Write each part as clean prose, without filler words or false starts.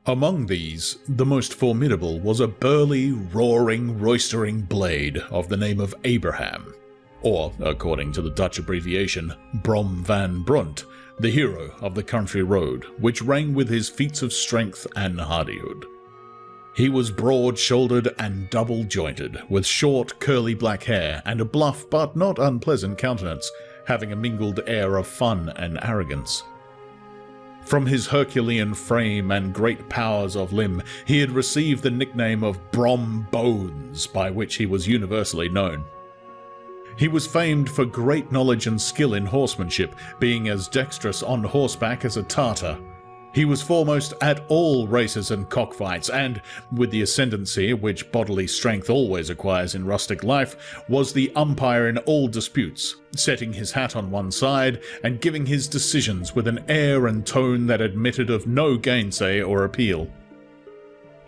Among these, the most formidable was a burly, roaring, roistering blade of the name of Abraham, or, according to the Dutch abbreviation, Brom van Brunt, the hero of the country road, which rang with his feats of strength and hardihood. He was broad-shouldered and double-jointed, with short, curly black hair and a bluff but not unpleasant countenance, having a mingled air of fun and arrogance. From his Herculean frame and great powers of limb, he had received the nickname of Brom Bones, by which he was universally known. He was famed for great knowledge and skill in horsemanship, being as dexterous on horseback as a Tartar. He was foremost at all races and cockfights, and, with the ascendancy which bodily strength always acquires in rustic life, was the umpire in all disputes, setting his hat on one side and giving his decisions with an air and tone that admitted of no gainsay or appeal.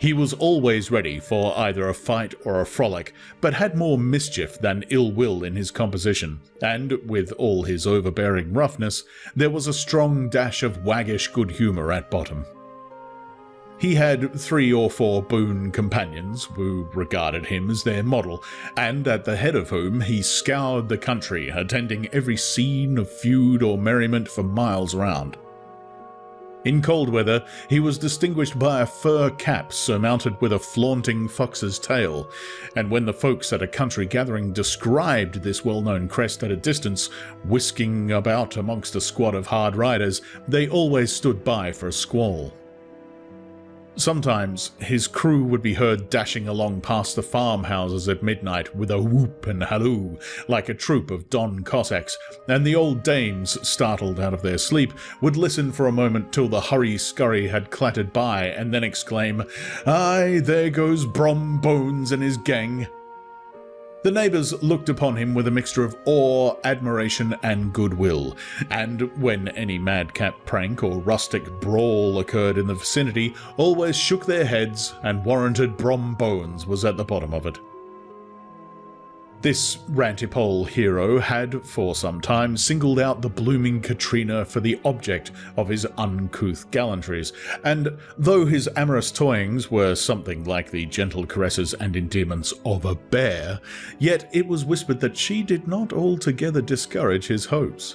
He was always ready for either a fight or a frolic, but had more mischief than ill will in his composition, and, with all his overbearing roughness, there was a strong dash of waggish good humour at bottom. He had 3 or 4 boon companions who regarded him as their model, and at the head of whom he scoured the country, attending every scene of feud or merriment for miles round. In cold weather, he was distinguished by a fur cap surmounted with a flaunting fox's tail, and when the folks at a country gathering described this well-known crest at a distance, whisking about amongst a squad of hard riders, they always stood by for a squall. Sometimes his crew would be heard dashing along past the farmhouses at midnight with a whoop and halloo, like a troop of Don Cossacks, and the old dames, startled out of their sleep, would listen for a moment till the hurry-scurry had clattered by, and then exclaim, "Aye, there goes Brom Bones and his gang." The neighbours looked upon him with a mixture of awe, admiration, and goodwill, and when any madcap prank or rustic brawl occurred in the vicinity, always shook their heads and warranted Brom Bones was at the bottom of it. This rantipole hero had, for some time, singled out the blooming Katrina for the object of his uncouth gallantries, and though his amorous toyings were something like the gentle caresses and endearments of a bear, yet it was whispered that she did not altogether discourage his hopes.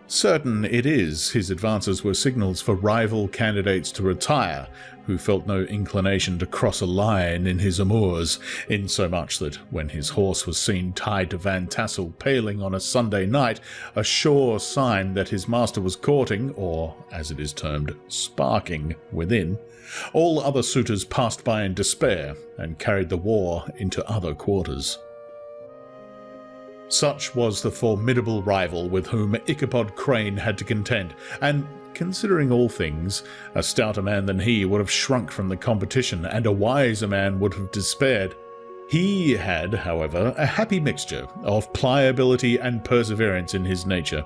Certain it is, his advances were signals for rival candidates to retire, who felt no inclination to cross a line in his amours, insomuch that when his horse was seen tied to Van Tassel paling on a Sunday night, a sure sign that his master was courting, or, as it is termed, sparking, within, all other suitors passed by in despair, and carried the war into other quarters. Such was the formidable rival with whom Ichabod Crane had to contend, and, considering all things, a stouter man than he would have shrunk from the competition, and a wiser man would have despaired. He had, however, a happy mixture of pliability and perseverance in his nature.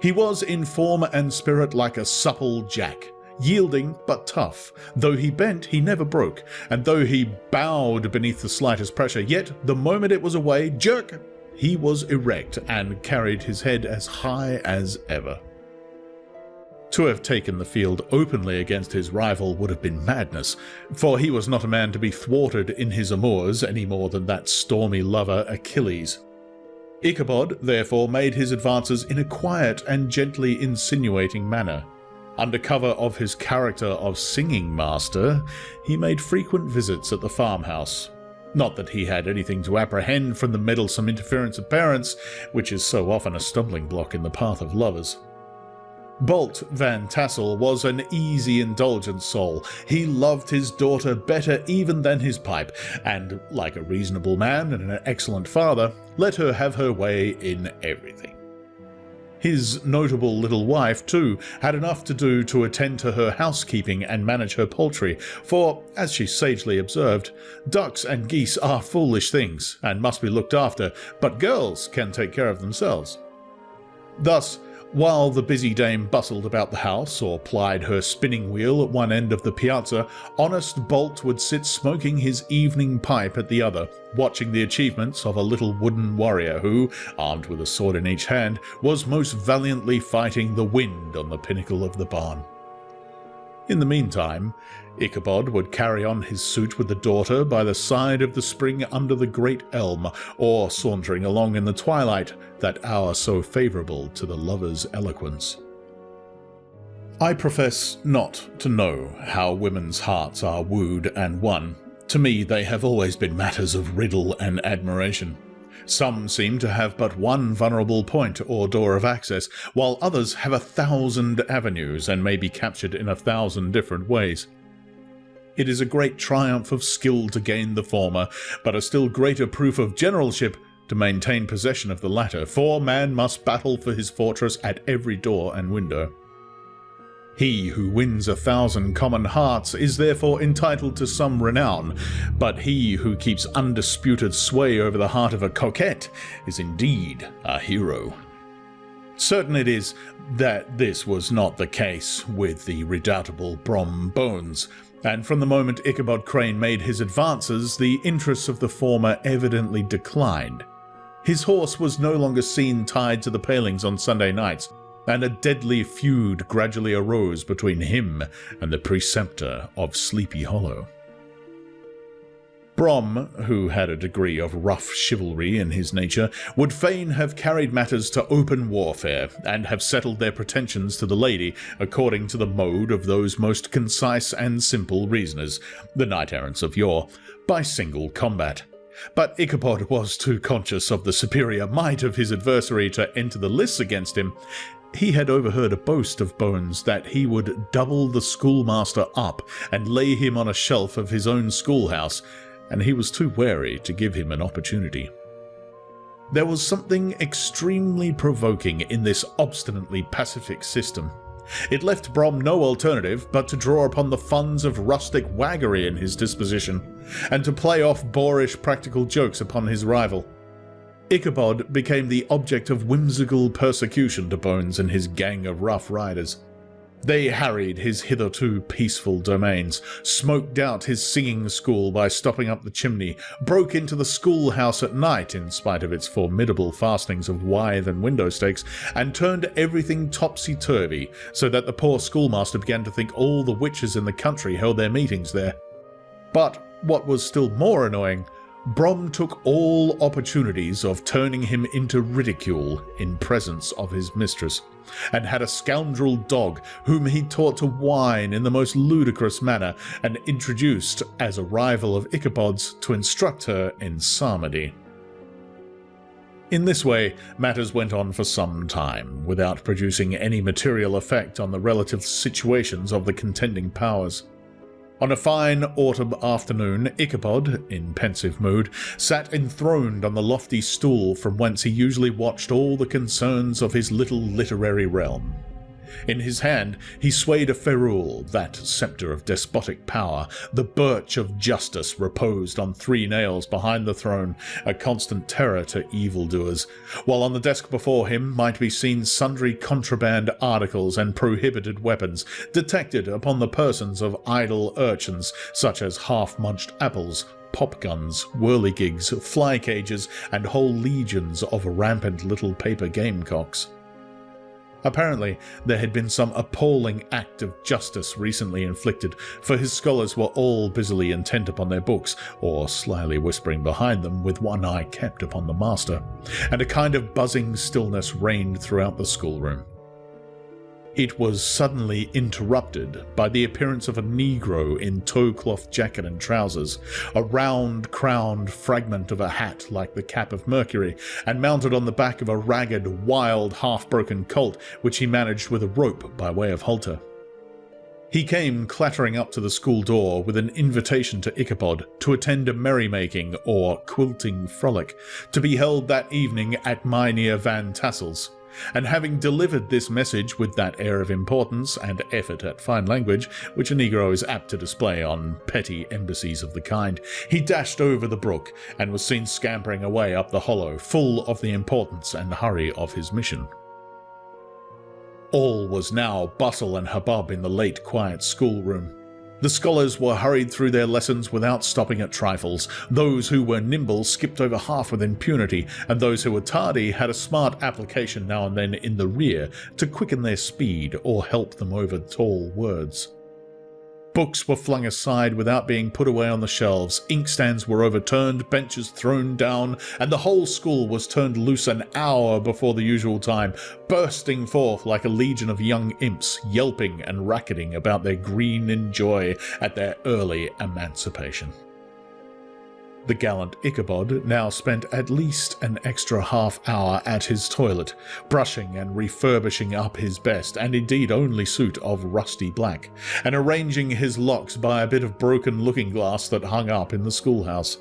He was in form and spirit like a supple jack, yielding but tough. Though he bent, he never broke, and though he bowed beneath the slightest pressure, yet the moment it was away, jerk! He was erect and carried his head as high as ever. To have taken the field openly against his rival would have been madness, for he was not a man to be thwarted in his amours any more than that stormy lover Achilles. Ichabod, therefore, made his advances in a quiet and gently insinuating manner. Under cover of his character of singing master, he made frequent visits at the farmhouse. Not that he had anything to apprehend from the meddlesome interference of parents, which is so often a stumbling block in the path of lovers. Bolt Van Tassel was an easy, indulgent soul. He loved his daughter better even than his pipe, and, like a reasonable man and an excellent father, let her have her way in everything. His notable little wife, too, had enough to do to attend to her housekeeping and manage her poultry, for, as she sagely observed, ducks and geese are foolish things, and must be looked after, but girls can take care of themselves. Thus, while the busy dame bustled about the house, or plied her spinning wheel at one end of the piazza, honest Bolt would sit smoking his evening pipe at the other, watching the achievements of a little wooden warrior who, armed with a sword in each hand, was most valiantly fighting the wind on the pinnacle of the barn. In the meantime, Ichabod would carry on his suit with the daughter by the side of the spring under the great elm, or sauntering along in the twilight, that hour so favourable to the lover's eloquence. I profess not to know how women's hearts are wooed and won. To me they have always been matters of riddle and admiration. Some seem to have but one vulnerable point or door of access, while others have 1,000 avenues and may be captured in 1,000 different ways. It is a great triumph of skill to gain the former, but a still greater proof of generalship to maintain possession of the latter, for man must battle for his fortress at every door and window. He who wins 1,000 common hearts is therefore entitled to some renown, but he who keeps undisputed sway over the heart of a coquette is indeed a hero. Certain it is that this was not the case with the redoubtable Brom Bones, and from the moment Ichabod Crane made his advances, the interests of the former evidently declined. His horse was no longer seen tied to the palings on Sunday nights, and a deadly feud gradually arose between him and the preceptor of Sleepy Hollow. Brom, who had a degree of rough chivalry in his nature, would fain have carried matters to open warfare, and have settled their pretensions to the lady according to the mode of those most concise and simple reasoners, the knight-errants of yore, by single combat. But Ichabod was too conscious of the superior might of his adversary to enter the lists against him. He had overheard a boast of Bones that he would double the schoolmaster up and lay him on a shelf of his own schoolhouse, and he was too wary to give him an opportunity. There was something extremely provoking in this obstinately pacific system. It left Brom no alternative but to draw upon the funds of rustic waggery in his disposition, and to play off boorish practical jokes upon his rival. Ichabod became the object of whimsical persecution to Bones and his gang of rough riders. They harried his hitherto peaceful domains, smoked out his singing school by stopping up the chimney, broke into the schoolhouse at night in spite of its formidable fastenings of withe and window stakes, and turned everything topsy-turvy, so that the poor schoolmaster began to think all the witches in the country held their meetings there. But what was still more annoying, Brom took all opportunities of turning him into ridicule in presence of his mistress, and had a scoundrel dog whom he taught to whine in the most ludicrous manner, and introduced as a rival of Ichabod's to instruct her in psalmody. In this way matters went on for some time, without producing any material effect on the relative situations of the contending powers. On a fine autumn afternoon, Ichabod, in pensive mood, sat enthroned on the lofty stool from whence he usually watched all the concerns of his little literary realm. In his hand he swayed a ferule, that sceptre of despotic power. The birch of justice reposed on 3 nails behind the throne, a constant terror to evildoers, while on the desk before him might be seen sundry contraband articles and prohibited weapons, detected upon the persons of idle urchins, such as half-munched apples, pop-guns, whirligigs, fly-cages, and whole legions of rampant little paper gamecocks. Apparently, there had been some appalling act of justice recently inflicted, for his scholars were all busily intent upon their books, or slyly whispering behind them with one eye kept upon the master, and a kind of buzzing stillness reigned throughout the schoolroom. It was suddenly interrupted by the appearance of a negro in tow-cloth jacket and trousers, a round-crowned fragment of a hat like the cap of Mercury, and mounted on the back of a ragged, wild, half-broken colt which he managed with a rope by way of halter. He came clattering up to the school door with an invitation to Ichabod to attend a merrymaking or quilting frolic, to be held that evening at Mynheer Van Tassel's. And having delivered this message with that air of importance and effort at fine language which a negro is apt to display on petty embassies of the kind, he dashed over the brook and was seen scampering away up the hollow, full of the importance and hurry of his mission. All was now bustle and hubbub in the late quiet schoolroom. The scholars were hurried through their lessons without stopping at trifles. Those who were nimble skipped over half with impunity, and those who were tardy had a smart application now and then in the rear to quicken their speed or help them over tall words. Books were flung aside without being put away on the shelves, inkstands were overturned, benches thrown down, and the whole school was turned loose an hour before the usual time, bursting forth like a legion of young imps, yelping and racketing about their green in joy at their early emancipation. The gallant Ichabod now spent at least an extra half hour at his toilet, brushing and refurbishing up his best, and indeed only suit of rusty black, and arranging his locks by a bit of broken looking-glass that hung up in the schoolhouse.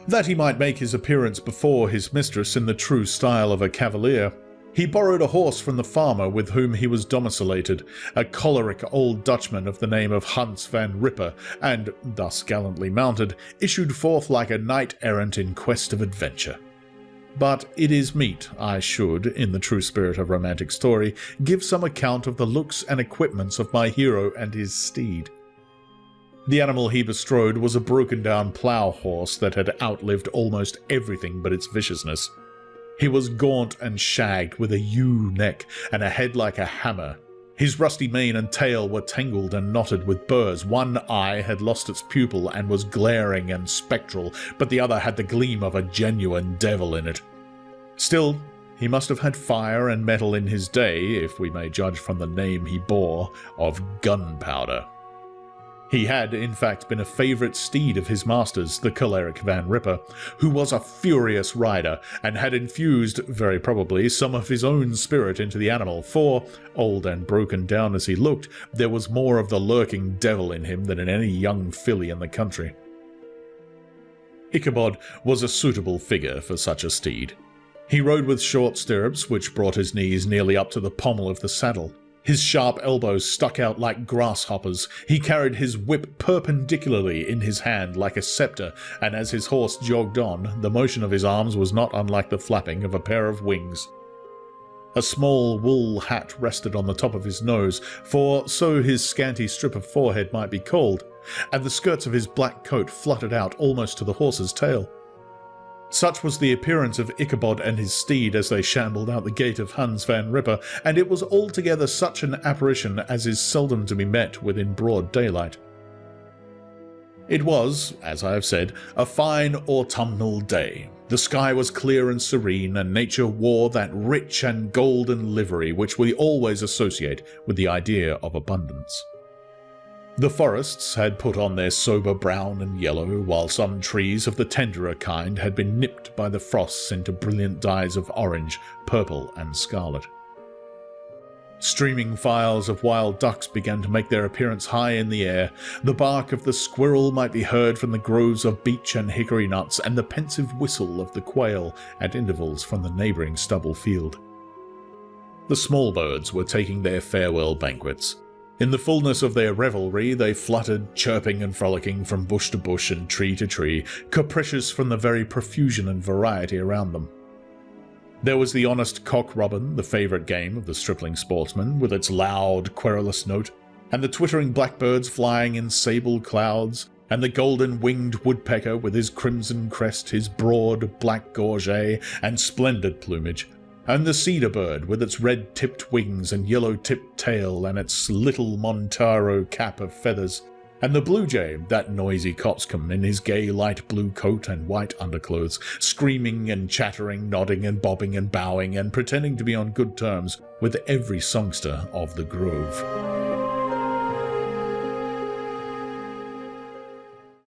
That he might make his appearance before his mistress in the true style of a cavalier, he borrowed a horse from the farmer with whom he was domicilated, a choleric old Dutchman of the name of Hans van Ripper, and, thus gallantly mounted, issued forth like a knight-errant in quest of adventure. But it is meet I should, in the true spirit of romantic story, give some account of the looks and equipments of my hero and his steed. The animal he bestrode was a broken-down plough horse that had outlived almost everything but its viciousness. He was gaunt and shagged, with a ewe neck and a head like a hammer. His rusty mane and tail were tangled and knotted with burrs. One eye had lost its pupil and was glaring and spectral, but the other had the gleam of a genuine devil in it. Still, he must have had fire and metal in his day, if we may judge from the name he bore of Gunpowder. He had, in fact, been a favourite steed of his master's, the choleric Van Ripper, who was a furious rider, and had infused, very probably, some of his own spirit into the animal, for, old and broken down as he looked, there was more of the lurking devil in him than in any young filly in the country. Ichabod was a suitable figure for such a steed. He rode with short stirrups, which brought his knees nearly up to the pommel of the saddle. His sharp elbows stuck out like grasshoppers. He carried his whip perpendicularly in his hand like a sceptre, and as his horse jogged on, the motion of his arms was not unlike the flapping of a pair of wings. A small wool hat rested on the top of his nose, for so his scanty strip of forehead might be called, and the skirts of his black coat fluttered out almost to the horse's tail. Such was the appearance of Ichabod and his steed as they shambled out the gate of Hans van Ripper, and it was altogether such an apparition as is seldom to be met with in broad daylight. It was, as I have said, a fine autumnal day. The sky was clear and serene, and nature wore that rich and golden livery which we always associate with the idea of abundance. The forests had put on their sober brown and yellow, while some trees of the tenderer kind had been nipped by the frosts into brilliant dyes of orange, purple, and scarlet. Streaming files of wild ducks began to make their appearance high in the air. The bark of the squirrel might be heard from the groves of beech and hickory nuts, and the pensive whistle of the quail at intervals from the neighbouring stubble field. The small birds were taking their farewell banquets. In the fullness of their revelry, they fluttered, chirping and frolicking from bush to bush and tree to tree, capricious from the very profusion and variety around them. There was the honest cock-robin, the favourite game of the stripling sportsman, with its loud, querulous note, and the twittering blackbirds flying in sable clouds, and the golden-winged woodpecker with his crimson crest, his broad black gorget, and splendid plumage, and the cedar bird with its red-tipped wings and yellow-tipped tail and its little Montaro cap of feathers, and the blue jay, that noisy coxcomb in his gay light blue coat and white underclothes, screaming and chattering, nodding and bobbing and bowing, and pretending to be on good terms with every songster of the grove.